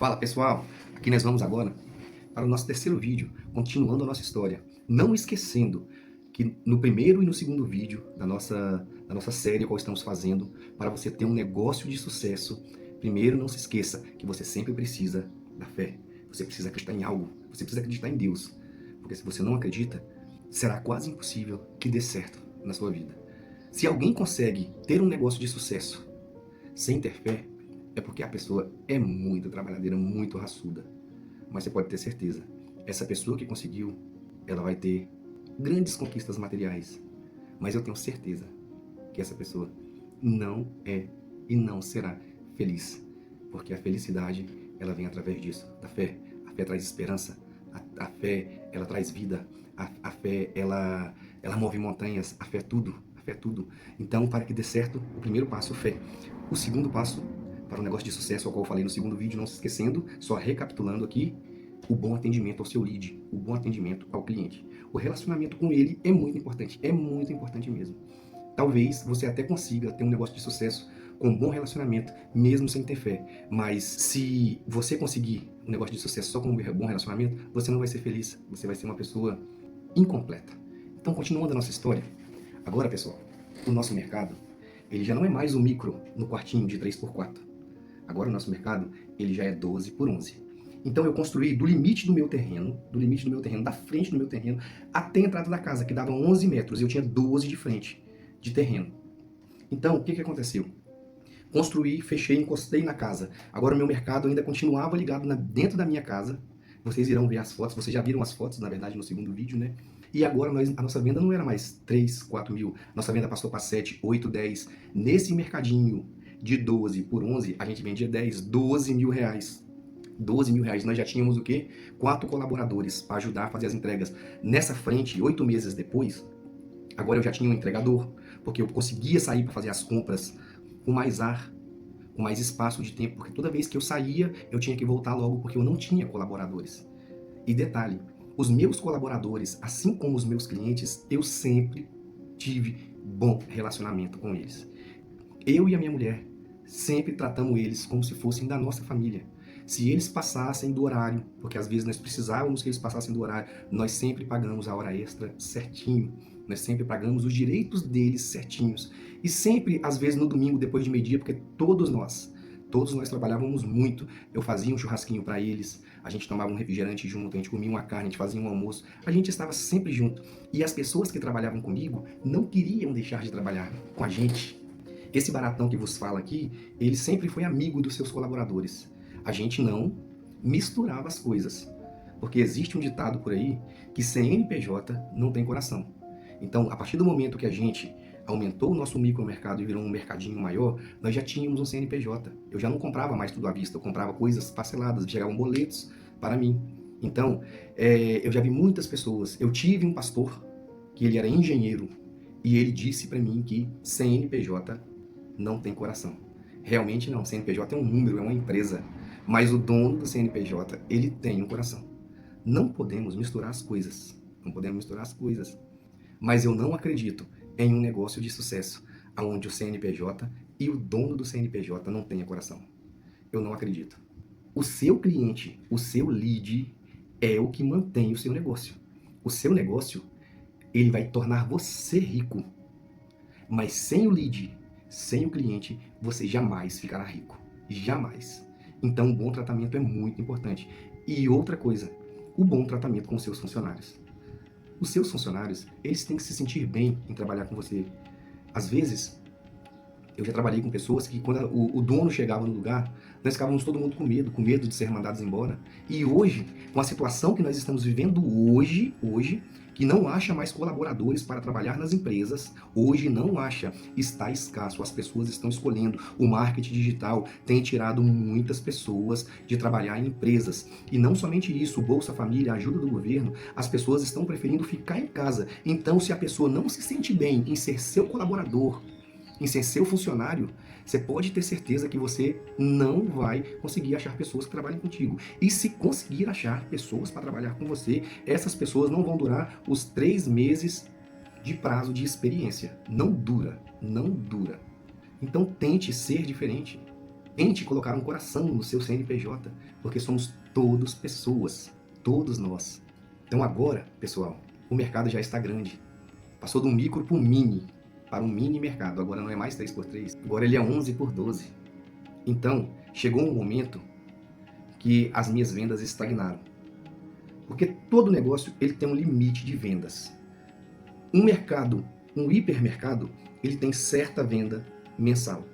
Fala pessoal, aqui nós vamos agora para o nosso terceiro vídeo, continuando a nossa história. Não esquecendo que no primeiro e no segundo vídeo da nossa série, qual estamos fazendo, para você ter um negócio de sucesso, primeiro não se esqueça que você sempre precisa da fé. Você precisa acreditar em algo, você precisa acreditar em Deus. Porque se você não acredita, será quase impossível que dê certo na sua vida. Se alguém consegue ter um negócio de sucesso sem ter fé, é porque a pessoa é muito trabalhadeira, muito raçuda. Mas você pode ter certeza, essa pessoa que conseguiu, ela vai ter grandes conquistas materiais. Mas eu tenho certeza que essa pessoa não é e não será feliz. Porque a felicidade, ela vem através disso, da fé. A fé traz esperança, a fé, ela traz vida, a fé, ela move montanhas, a fé é tudo, a fé é tudo. Então, para que dê certo, o primeiro passo, fé. O segundo passo, para um negócio de sucesso, ao qual eu falei no segundo vídeo, não se esquecendo, só recapitulando aqui, o bom atendimento ao seu lead, o bom atendimento ao cliente. O relacionamento com ele é muito importante mesmo. Talvez você até consiga ter um negócio de sucesso com um bom relacionamento, mesmo sem ter fé. Mas se você conseguir um negócio de sucesso só com um bom relacionamento, você não vai ser feliz, você vai ser uma pessoa incompleta. Então, continuando a nossa história, agora, pessoal, o nosso mercado, ele já não é mais o micro no quartinho de 3x4. Agora o nosso mercado, ele já é 12x11. Então eu construí do limite do meu terreno, da frente do meu terreno, até a entrada da casa, que dava 11 metros, e eu tinha 12 de frente de terreno. Então, o que aconteceu? Construí, fechei, encostei na casa. Agora o meu mercado ainda continuava ligado dentro da minha casa. Vocês irão ver as fotos, vocês já viram as fotos, na verdade, no segundo vídeo, né? E agora a nossa venda não era mais 3, 4 mil. Nossa venda passou para 7, 8, 10. Nesse mercadinho de 12x11, a gente vendia 10, 12 mil reais. 12 mil reais. Nós já tínhamos o quê? 4 colaboradores para ajudar a fazer as entregas. Nessa frente, 8 meses depois, agora eu já tinha um entregador, porque eu conseguia sair para fazer as compras com mais ar, com mais espaço de tempo, porque toda vez que eu saía, eu tinha que voltar logo, porque eu não tinha colaboradores. E detalhe, os meus colaboradores, assim como os meus clientes, eu sempre tive bom relacionamento com eles. Eu e a minha mulher sempre tratamos eles como se fossem da nossa família. Se eles passassem do horário, porque às vezes nós precisávamos que eles passassem do horário, nós sempre pagamos a hora extra certinho. Nós sempre pagamos os direitos deles certinhos. E sempre, às vezes, no domingo, depois de meio-dia, porque todos nós trabalhávamos muito. Eu fazia um churrasquinho para eles, a gente tomava um refrigerante junto, a gente comia uma carne, a gente fazia um almoço. A gente estava sempre junto. E as pessoas que trabalhavam comigo não queriam deixar de trabalhar com a gente. Esse baratão que vos fala aqui, ele sempre foi amigo dos seus colaboradores. A gente não misturava as coisas. Porque existe um ditado por aí que CNPJ não tem coração. Então, a partir do momento que a gente aumentou o nosso micromercado e virou um mercadinho maior, nós já tínhamos um CNPJ. Eu já não comprava mais tudo à vista, eu comprava coisas parceladas, chegavam boletos para mim. Então, eu já vi muitas pessoas. Eu tive um pastor que ele era engenheiro e ele disse para mim que CNPJ não tem coração. Realmente não, CNPJ é um número, é uma empresa. Mas o dono do CNPJ, ele tem um coração. Não podemos misturar as coisas. Não podemos misturar as coisas. Mas eu não acredito em um negócio de sucesso onde o CNPJ e o dono do CNPJ não tenha coração. Eu não acredito. O seu cliente, o seu lead, é o que mantém o seu negócio. O seu negócio, ele vai tornar você rico. Mas sem o lead, sem o cliente, você jamais ficará rico. Jamais. Então, um bom tratamento é muito importante. E outra coisa, o bom tratamento com os seus funcionários. Os seus funcionários, eles têm que se sentir bem em trabalhar com você. Às vezes, eu já trabalhei com pessoas que quando o dono chegava no lugar, nós ficávamos todo mundo com medo de ser mandados embora. E hoje, com a situação que nós estamos vivendo hoje, que não acha mais colaboradores para trabalhar nas empresas, hoje não acha, está escasso, as pessoas estão escolhendo. O marketing digital tem tirado muitas pessoas de trabalhar em empresas. E não somente isso, o Bolsa Família, a ajuda do governo, as pessoas estão preferindo ficar em casa. Então, se a pessoa não se sente bem em ser seu colaborador, em ser seu funcionário, você pode ter certeza que você não vai conseguir achar pessoas que trabalhem contigo. E se conseguir achar pessoas para trabalhar com você, essas pessoas não vão durar os 3 meses de prazo de experiência. Não dura, não dura. Então tente ser diferente. Tente colocar um coração no seu CNPJ, porque somos todos pessoas, todos nós. Então agora, pessoal, o mercado já está grande. Passou do micro para um mini mercado. Agora não é mais 3x3, agora ele é 11x12. Então, chegou um momento que as minhas vendas estagnaram. Porque todo negócio ele tem um limite de vendas. Um mercado, um hipermercado, ele tem certa venda mensal.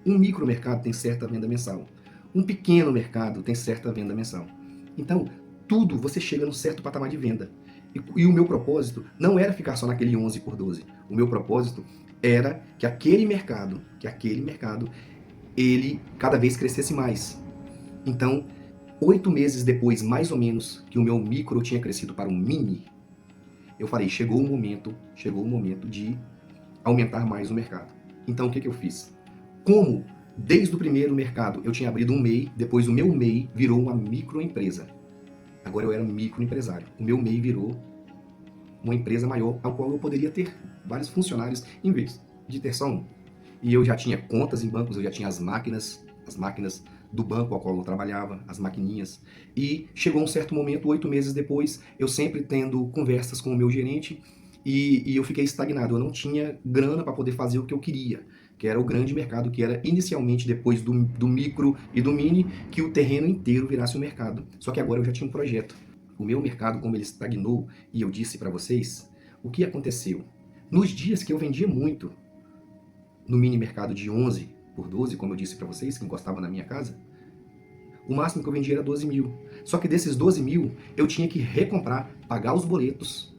Um micromercado tem certa venda mensal. Um pequeno mercado tem certa venda mensal. Então, tudo você chega num certo patamar de venda. E o meu propósito não era ficar só naquele 11x12. O meu propósito era que aquele mercado, ele cada vez crescesse mais. Então, 8 meses depois, mais ou menos, que o meu micro tinha crescido para um mini, eu falei, chegou o momento de aumentar mais o mercado. Então, o que eu fiz? Como desde o primeiro mercado eu tinha abrido um MEI, depois o meu MEI virou uma microempresa. Agora eu era um microempresário. O meu MEI virou uma empresa maior, ao qual eu poderia ter vários funcionários em vez de ter só um. E eu já tinha contas em bancos, eu já tinha as máquinas do banco ao qual eu trabalhava, as maquininhas. E chegou um certo momento, 8 meses depois, eu sempre tendo conversas com o meu gerente, e eu fiquei estagnado. Eu não tinha grana para poder fazer o que eu queria, que era o grande mercado, que era inicialmente, depois do micro e do mini, que o terreno inteiro virasse o mercado. Só que agora eu já tinha um projeto. O meu mercado, como ele estagnou, e eu disse para vocês, o que aconteceu? Nos dias que eu vendia muito, no mini mercado de 11x12, como eu disse para vocês, que encostava na minha casa, o máximo que eu vendia era 12 mil. Só que desses 12 mil, eu tinha que recomprar, pagar os boletos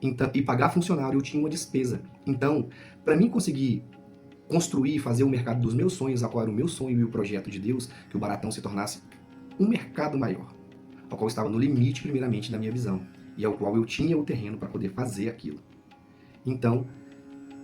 então, e pagar funcionário, eu tinha uma despesa. Então, para mim conseguir construir e fazer o mercado dos meus sonhos, a qual era o meu sonho e o projeto de Deus, que o Baratão se tornasse um mercado maior, ao qual estava no limite, primeiramente, da minha visão, e ao qual eu tinha o terreno para poder fazer aquilo. Então,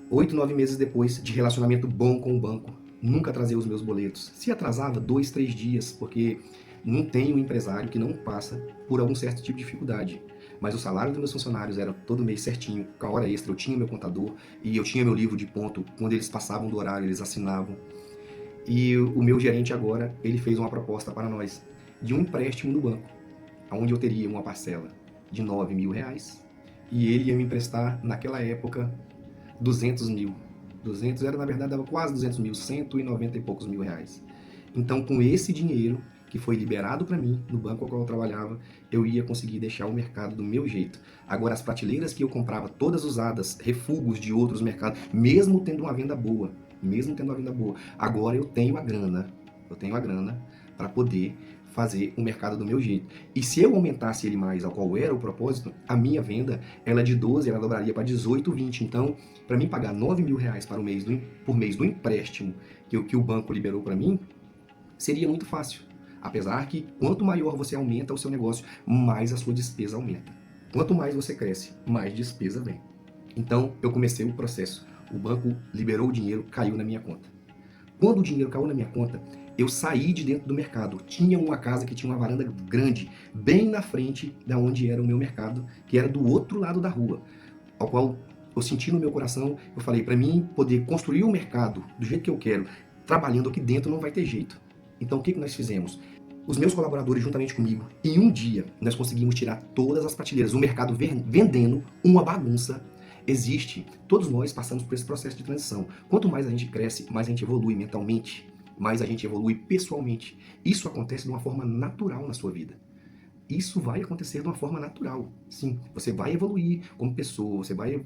8, 9 meses depois de relacionamento bom com o banco, nunca atrasei os meus boletos. Se atrasava 2, 3 dias, porque não tem um empresário que não passa por algum certo tipo de dificuldade. Mas o salário dos meus funcionários era todo mês certinho, com a hora extra, eu tinha meu contador e eu tinha meu livro de ponto. Quando eles passavam do horário, eles assinavam. E o meu gerente agora, ele fez uma proposta para nós de um empréstimo no banco, onde eu teria uma parcela de 9 mil reais e ele ia me emprestar, naquela época, 200 mil. 200 era, na verdade, dava quase 200 mil, 190 e poucos mil reais. Então, com esse dinheiro que foi liberado para mim, no banco ao qual eu trabalhava, eu ia conseguir deixar o mercado do meu jeito. Agora, as prateleiras que eu comprava, todas usadas, refugos de outros mercados, mesmo tendo uma venda boa, agora eu tenho a grana para poder fazer o mercado do meu jeito. E se eu aumentasse ele mais, ao qual era o propósito, a minha venda, ela de 12, ela dobraria para 18, 20. Então, para mim pagar 9 mil reais por mês do empréstimo que o banco liberou para mim, seria muito fácil. Apesar que, quanto maior você aumenta o seu negócio, mais a sua despesa aumenta. Quanto mais você cresce, mais despesa vem. Então, eu comecei o processo. O banco liberou o dinheiro, caiu na minha conta. Quando o dinheiro caiu na minha conta, eu saí de dentro do mercado. Tinha uma casa que tinha uma varanda grande, bem na frente da onde era o meu mercado, que era do outro lado da rua, ao qual eu senti no meu coração, eu falei, para mim poder construir o mercado do jeito que eu quero, trabalhando aqui dentro não vai ter jeito. Então o que nós fizemos? Os meus colaboradores, juntamente comigo, em um dia, nós conseguimos tirar todas as prateleiras, o mercado vendendo uma bagunça. Existe, todos nós passamos por esse processo de transição. Quanto mais a gente cresce, mais a gente evolui mentalmente, mais a gente evolui pessoalmente. Isso acontece de uma forma natural na sua vida. Isso vai acontecer de uma forma natural. Sim, você vai evoluir como pessoa, você vai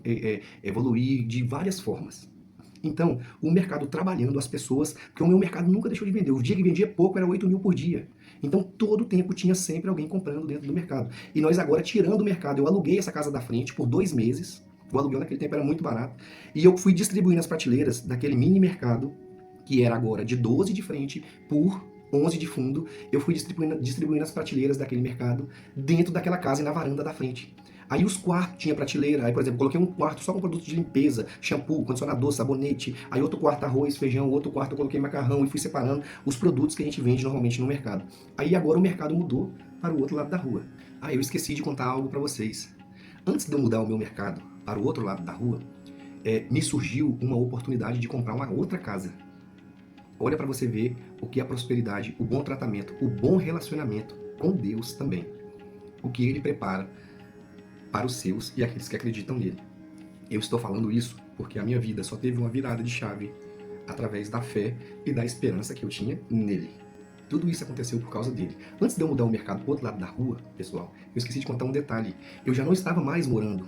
evoluir de várias formas. Então, o mercado trabalhando, as pessoas, porque o meu mercado nunca deixou de vender. O dia que vendia pouco era 8 mil por dia. Então, todo tempo tinha sempre alguém comprando dentro do mercado. E nós agora, tirando o mercado, eu aluguei essa casa da frente por 2 meses. O aluguel naquele tempo era muito barato. E eu fui distribuindo as prateleiras daquele mini mercado, que era agora de 12 de frente por 11 de fundo. Eu fui distribuindo as prateleiras daquele mercado dentro daquela casa e na varanda da frente. Aí os quartos tinha prateleira, aí por exemplo, coloquei um quarto só com produtos de limpeza, shampoo, condicionador, sabonete, aí outro quarto arroz, feijão, outro quarto eu coloquei macarrão e fui separando os produtos que a gente vende normalmente no mercado. Aí agora o mercado mudou para o outro lado da rua. Ah, eu esqueci de contar algo para vocês. Antes de eu mudar o meu mercado para o outro lado da rua, me surgiu uma oportunidade de comprar uma outra casa. Olha para você ver o que é a prosperidade, o bom tratamento, o bom relacionamento com Deus também. O que Ele prepara para os seus e aqueles que acreditam nele. Eu estou falando isso porque a minha vida só teve uma virada de chave através da fé e da esperança que eu tinha nele. Tudo isso aconteceu por causa dele. Antes de eu mudar o mercado para o outro lado da rua, pessoal, eu esqueci de contar um detalhe. Eu já não estava mais morando.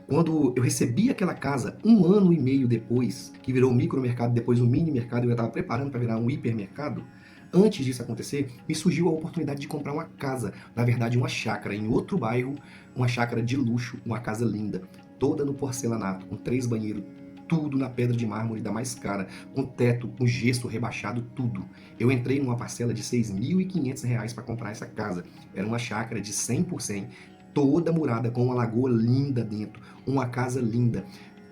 Quando eu recebi aquela casa, 1 ano e meio depois, que virou um micromercado, depois um mini mercado, eu já estava preparando para virar um hipermercado. Antes disso acontecer, me surgiu a oportunidade de comprar uma casa, na verdade uma chácara em outro bairro, uma chácara de luxo, uma casa linda, toda no porcelanato, com 3 banheiros, tudo na pedra de mármore da mais cara, com teto, com gesso rebaixado, tudo. Eu entrei numa parcela de R$ 6.500 para comprar essa casa. Era uma chácara de 100 por 100, toda murada, com uma lagoa linda dentro, uma casa linda,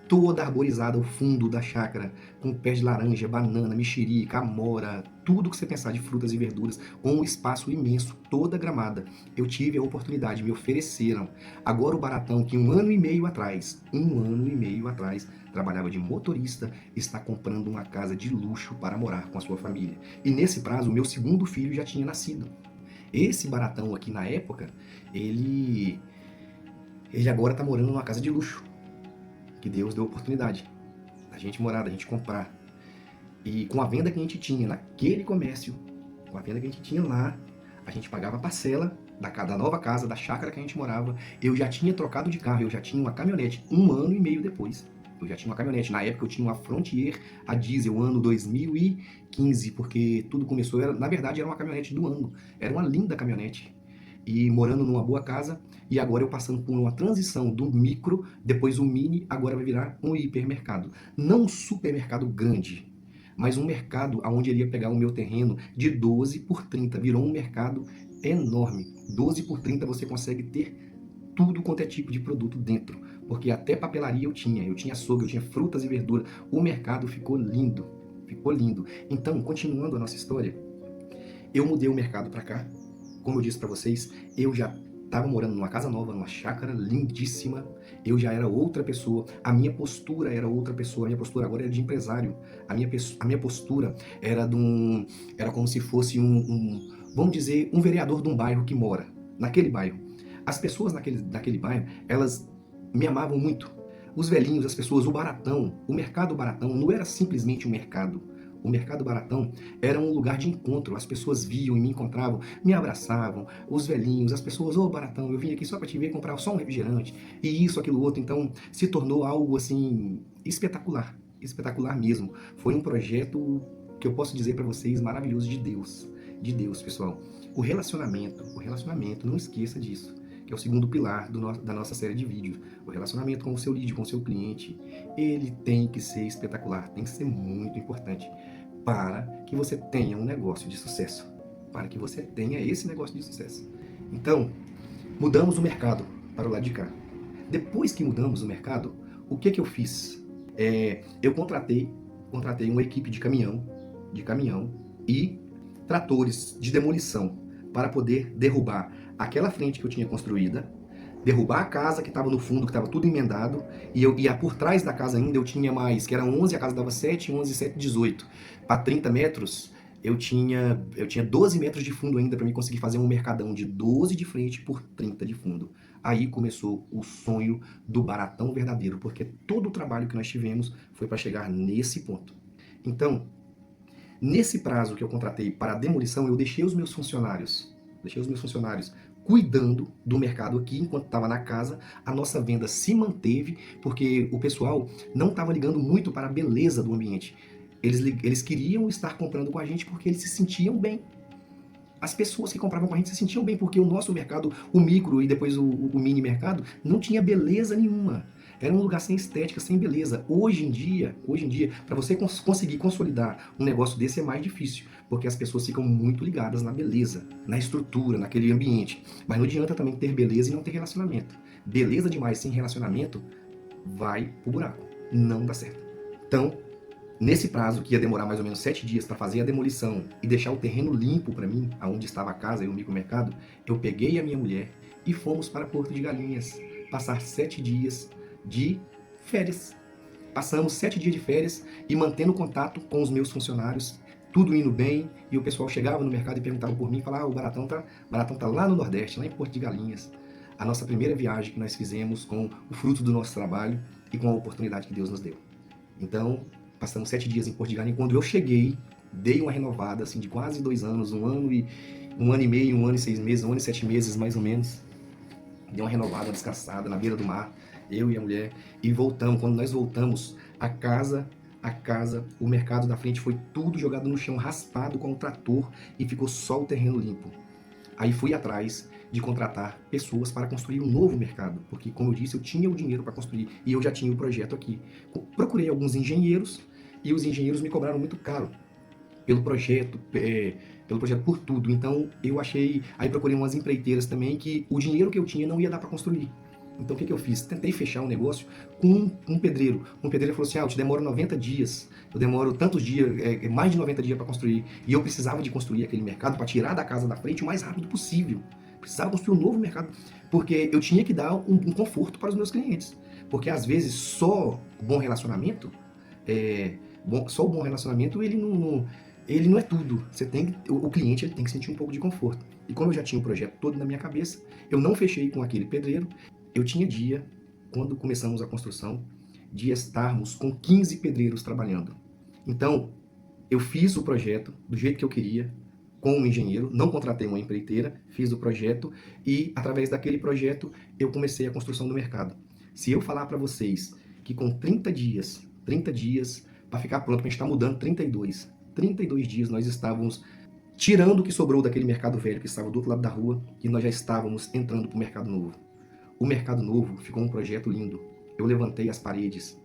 toda arborizada ao fundo da chácara, com pés de laranja, banana, mexerica, amora, tudo que você pensar de frutas e verduras, com um espaço imenso, toda gramada. Eu tive a oportunidade, me ofereceram. Agora o baratão que 1 ano e meio atrás, trabalhava de motorista, está comprando uma casa de luxo para morar com a sua família. E nesse prazo, o meu segundo filho já tinha nascido. Esse baratão aqui na época, ele agora está morando numa casa de luxo, que Deus deu oportunidade da gente morar, da gente comprar. E com a venda que a gente tinha naquele comércio, com a venda que a gente tinha lá, a gente pagava a parcela da nova casa, da chácara que a gente morava. Eu já tinha trocado de carro, eu já tinha uma caminhonete 1 ano e meio depois. Eu já tinha uma caminhonete. Na época eu tinha uma Frontier a diesel, ano 2015, porque tudo começou, na verdade era uma caminhonete do ano. Era uma linda caminhonete. E morando numa boa casa, e agora eu passando por uma transição do micro, depois o mini, agora vai virar um hipermercado. Não um supermercado grande, mas um mercado onde ele ia pegar o meu terreno de 12 por 30. Virou um mercado enorme. 12 por 30 você consegue ter tudo quanto é tipo de produto dentro, porque até papelaria eu tinha açougue, eu tinha frutas e verduras. O mercado ficou lindo, ficou lindo. Então, continuando a nossa história, eu mudei o mercado para cá. Como eu disse para vocês, eu já estava morando numa casa nova, numa chácara lindíssima. Eu já era outra pessoa. A minha postura era outra pessoa. A minha postura agora era de empresário. A minha postura era era como se fosse vamos dizer, um vereador de um bairro que mora naquele bairro. As pessoas naquele bairro, elas me amavam muito. Os velhinhos, as pessoas, o baratão, o mercado baratão não era simplesmente um mercado. O mercado baratão era um lugar de encontro. As pessoas viam e me encontravam, me abraçavam. Os velhinhos, as pessoas, ô baratão, eu vim aqui só para te ver comprar só um refrigerante. E isso, aquilo, outro. Então, se tornou algo assim espetacular. Espetacular mesmo. Foi um projeto que eu posso dizer para vocês maravilhoso de Deus. De Deus, pessoal. O relacionamento, não esqueça disso, que é o segundo pilar da nossa série de vídeos. O relacionamento com o seu lead, com o seu cliente, ele tem que ser espetacular, tem que ser muito importante para que você tenha um negócio de sucesso, para que você tenha esse negócio de sucesso. Então, mudamos o mercado para o lado de cá. Depois que mudamos o mercado, o que eu fiz? Eu contratei uma equipe de caminhão e tratores de demolição para poder derrubar aquela frente que eu tinha construída, derrubar a casa que estava no fundo, que estava tudo emendado, e eu ia por trás da casa ainda, eu tinha mais, que era 11, a casa dava 7, 11, 7, 18. Para 30 metros, eu tinha 12 metros de fundo ainda para mim conseguir fazer um mercadão de 12 de frente por 30 de fundo. Aí começou o sonho do baratão verdadeiro, porque todo o trabalho que nós tivemos foi para chegar nesse ponto. Então, nesse prazo que eu contratei para a demolição, eu deixei os meus funcionários cuidando do mercado aqui enquanto estava na casa. A nossa venda se manteve porque o pessoal não estava ligando muito para a beleza do ambiente. Eles queriam estar comprando com a gente porque eles se sentiam bem. As pessoas que compravam com a gente se sentiam bem porque o nosso mercado, o micro e depois o mini mercado, não tinha beleza nenhuma. Era um lugar sem estética, sem beleza. Hoje em dia, para você conseguir consolidar um negócio desse é mais difícil, porque as pessoas ficam muito ligadas na beleza, na estrutura, naquele ambiente. Mas não adianta também ter beleza e não ter relacionamento. Beleza demais sem relacionamento vai pro buraco. Não dá certo. Então, nesse prazo, que ia demorar mais ou menos 7 dias para fazer a demolição e deixar o terreno limpo para mim, aonde estava a casa e o micromercado, eu peguei a minha mulher e fomos para Porto de Galinhas passar 7 dias de férias. Passamos 7 dias de férias e mantendo contato com os meus funcionários, tudo indo bem, e o pessoal chegava no mercado e perguntava por mim, e falava, o Baratão tá lá no Nordeste, lá em Porto de Galinhas. A nossa primeira viagem que nós fizemos com o fruto do nosso trabalho e com a oportunidade que Deus nos deu. Então, passamos 7 dias em Porto de Galinhas. Quando eu cheguei, dei uma renovada, assim, de quase 2 anos, um ano e meio, 1 ano e 6 meses, 1 ano e 7 meses, mais ou menos. Dei uma renovada, descansada, na beira do mar, eu e a mulher, e voltamos. Quando nós voltamos, o mercado da frente foi tudo jogado no chão, raspado com o trator, e ficou só o terreno limpo. Aí fui atrás de contratar pessoas para construir um novo mercado, porque, como eu disse, eu tinha o dinheiro para construir e eu já tinha o projeto aqui. Procurei alguns engenheiros e os engenheiros me cobraram muito caro pelo projeto por tudo. Então eu achei, aí procurei umas empreiteiras também que o dinheiro que eu tinha não ia dar para construir. Então o que eu fiz? Tentei fechar um negócio com um pedreiro. Um pedreiro falou assim: eu te demoro 90 dias, eu demoro tantos dias, mais de 90 dias para construir. E eu precisava de construir aquele mercado para tirar da casa da frente o mais rápido possível. Precisava construir um novo mercado, porque eu tinha que dar um conforto para os meus clientes. Porque às vezes só bom relacionamento, só o bom relacionamento ele não é tudo. O cliente ele tem que sentir um pouco de conforto. E como eu já tinha o projeto todo na minha cabeça, eu não fechei com aquele pedreiro. Eu tinha dia, quando começamos a construção, de estarmos com 15 pedreiros trabalhando. Então, eu fiz o projeto do jeito que eu queria, com um engenheiro, não contratei uma empreiteira, fiz o projeto e, através daquele projeto, eu comecei a construção do mercado. Se eu falar para vocês que com 30 dias, para ficar pronto, a gente está mudando 32 dias nós estávamos tirando o que sobrou daquele mercado velho que estava do outro lado da rua e nós já estávamos entrando para o mercado novo. O mercado novo ficou um projeto lindo. Eu levantei as paredes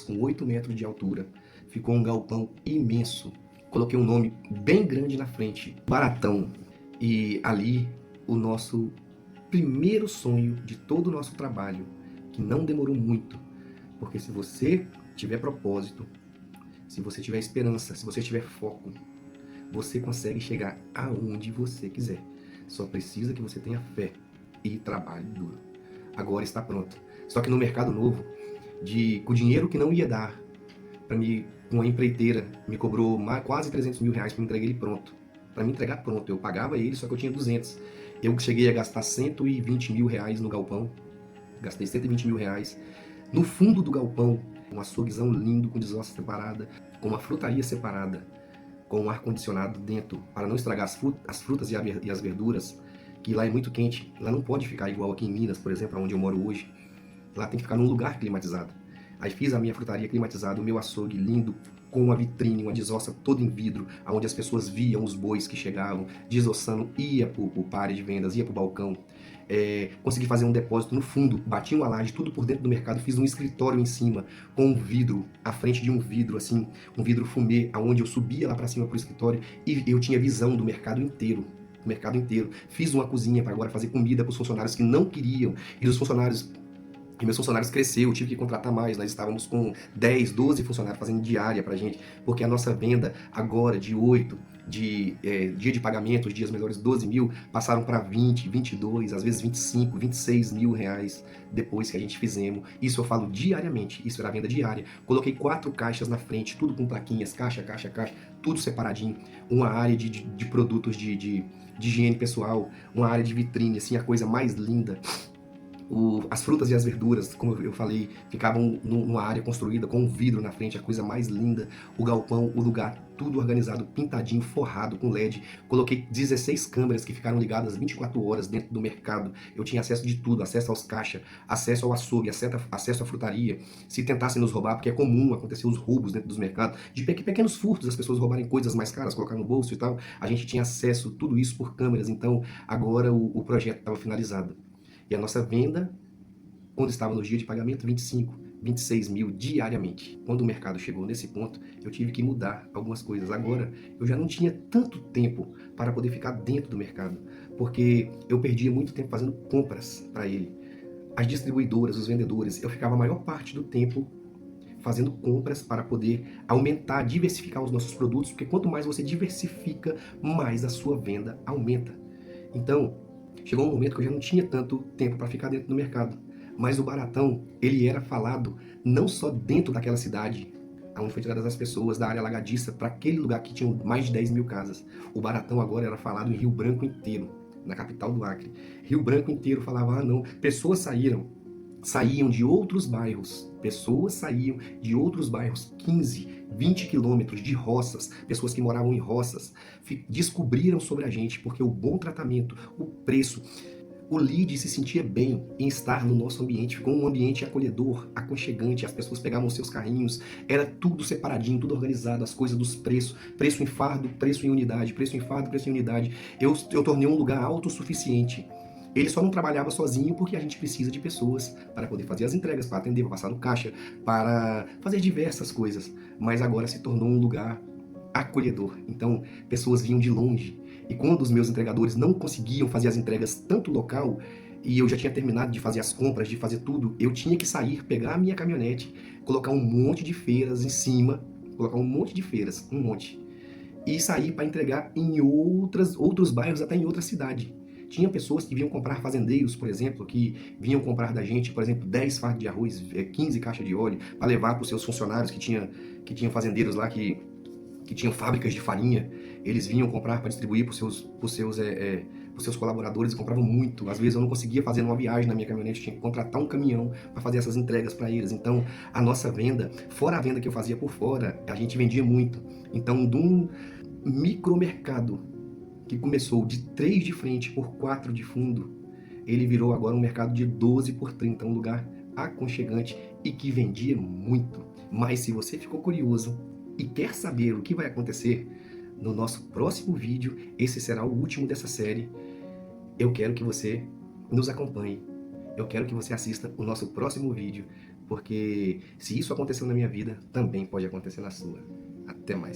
com 8 metros de altura. Ficou um galpão imenso. Coloquei um nome bem grande na frente, Baratão. E ali o nosso primeiro sonho de todo o nosso trabalho, que não demorou muito. Porque se você tiver propósito, se você tiver esperança, se você tiver foco, você consegue chegar aonde você quiser. Só precisa que você tenha fé e trabalho duro. Agora está pronto. Só que no mercado novo, com o dinheiro que não ia dar, para mim, uma empreiteira me cobrou quase 300 mil reais para me entregar ele pronto. Para me entregar pronto, eu pagava ele, só que eu tinha 200. Eu cheguei a gastar 120 mil reais no galpão. Gastei 120 mil reais. No fundo do galpão, um açouguezão lindo, com desossa separada, com uma frutaria separada, com um ar-condicionado dentro, para não estragar as frutas e as verduras, que lá é muito quente. Lá não pode ficar igual aqui em Minas, por exemplo, onde eu moro hoje. Lá tem que ficar num lugar climatizado. Aí fiz a minha frutaria climatizada, o meu açougue lindo, com uma vitrine, uma desossa toda em vidro, onde as pessoas viam os bois que chegavam, desossando, ia para o pare de vendas, ia para o balcão. Consegui fazer um depósito no fundo, bati uma laje, tudo por dentro do mercado, fiz um escritório em cima, com um vidro, à frente de um vidro, assim, um vidro fumê, aonde eu subia lá para cima pro escritório e eu tinha visão do mercado inteiro. Fiz uma cozinha para agora fazer comida para os funcionários que não queriam, e os funcionários e meus funcionários cresceu, eu tive que contratar mais, nós estávamos com 10, 12 funcionários fazendo diária pra gente, porque a nossa venda agora de 8, dia de pagamento, os dias melhores 12 mil, passaram para 20, 22, às vezes 25, 26 mil reais depois que a gente fizemos. Isso eu falo diariamente, isso era venda diária. Coloquei 4 caixas na frente, tudo com plaquinhas, caixa, tudo separadinho. Uma área de produtos de higiene pessoal, uma área de vitrine, assim, a coisa mais linda. As frutas e as verduras, como eu falei, ficavam numa área construída com um vidro na frente, a coisa mais linda. O galpão, o lugar, tudo organizado, pintadinho, forrado com LED. Coloquei 16 câmeras que ficaram ligadas 24 horas dentro do mercado. Eu tinha acesso de tudo, acesso aos caixas, acesso ao açougue, acesso à frutaria. Se tentassem nos roubar, porque é comum acontecer os roubos dentro dos mercados, de pequenos furtos, as pessoas roubarem coisas mais caras, colocar no bolso e tal. A gente tinha acesso a tudo isso por câmeras, então agora o projeto estava finalizado. E a nossa venda, quando estava no dia de pagamento, 25, 26 mil diariamente. Quando o mercado chegou nesse ponto, eu tive que mudar algumas coisas. Agora, eu já não tinha tanto tempo para poder ficar dentro do mercado, porque eu perdia muito tempo fazendo compras para ele. As distribuidoras, os vendedores, eu ficava a maior parte do tempo fazendo compras para poder aumentar, diversificar os nossos produtos, porque quanto mais você diversifica, mais a sua venda aumenta. Então, chegou um momento que eu já não tinha tanto tempo para ficar dentro do mercado. Mas o Baratão, ele era falado não só dentro daquela cidade, onde foi tiradas as pessoas da área alagadiça para aquele lugar que tinha mais de 10 mil casas. O Baratão agora era falado em Rio Branco inteiro, na capital do Acre. Rio Branco inteiro falava, ah não, pessoas saíam de outros bairros, pessoas saíam de outros bairros, 15, 20 quilômetros de roças, pessoas que moravam em roças, descobriram sobre a gente, porque o bom tratamento, o preço, o lead se sentia bem em estar no nosso ambiente, ficou um ambiente acolhedor, aconchegante, as pessoas pegavam seus carrinhos, era tudo separadinho, tudo organizado, as coisas dos preços, preço em fardo, preço em unidade, preço em fardo, preço em unidade. Eu tornei um lugar autossuficiente. Ele só não trabalhava sozinho porque a gente precisa de pessoas para poder fazer as entregas, para atender, para passar no caixa, para fazer diversas coisas. Mas agora se tornou um lugar acolhedor. Então, pessoas vinham de longe. E quando os meus entregadores não conseguiam fazer as entregas tanto local, e eu já tinha terminado de fazer as compras, de fazer tudo, eu tinha que sair, pegar a minha caminhonete, colocar um monte de feiras em cima, colocar um monte de feiras, um monte, e sair para entregar em outros bairros, até em outra cidade. Tinha pessoas que vinham comprar, fazendeiros, por exemplo, que vinham comprar da gente, por exemplo, 10 fardos de arroz, 15 caixas de óleo, para levar para os seus funcionários que tinham fazendeiros lá que tinham fábricas de farinha. Eles vinham comprar para distribuir para os seus colaboradores e compravam muito. Às vezes eu não conseguia fazer uma viagem na minha caminhonete, tinha que contratar um caminhão para fazer essas entregas para eles. Então, a nossa venda, fora a venda que eu fazia por fora, a gente vendia muito. Então, de um micromercado que começou de 3 de frente por 4 de fundo, ele virou agora um mercado de 12 por 30, um lugar aconchegante e que vendia muito. Mas se você ficou curioso e quer saber o que vai acontecer no nosso próximo vídeo, esse será o último dessa série, eu quero que você nos acompanhe. Eu quero que você assista o nosso próximo vídeo, porque se isso aconteceu na minha vida, também pode acontecer na sua. Até mais.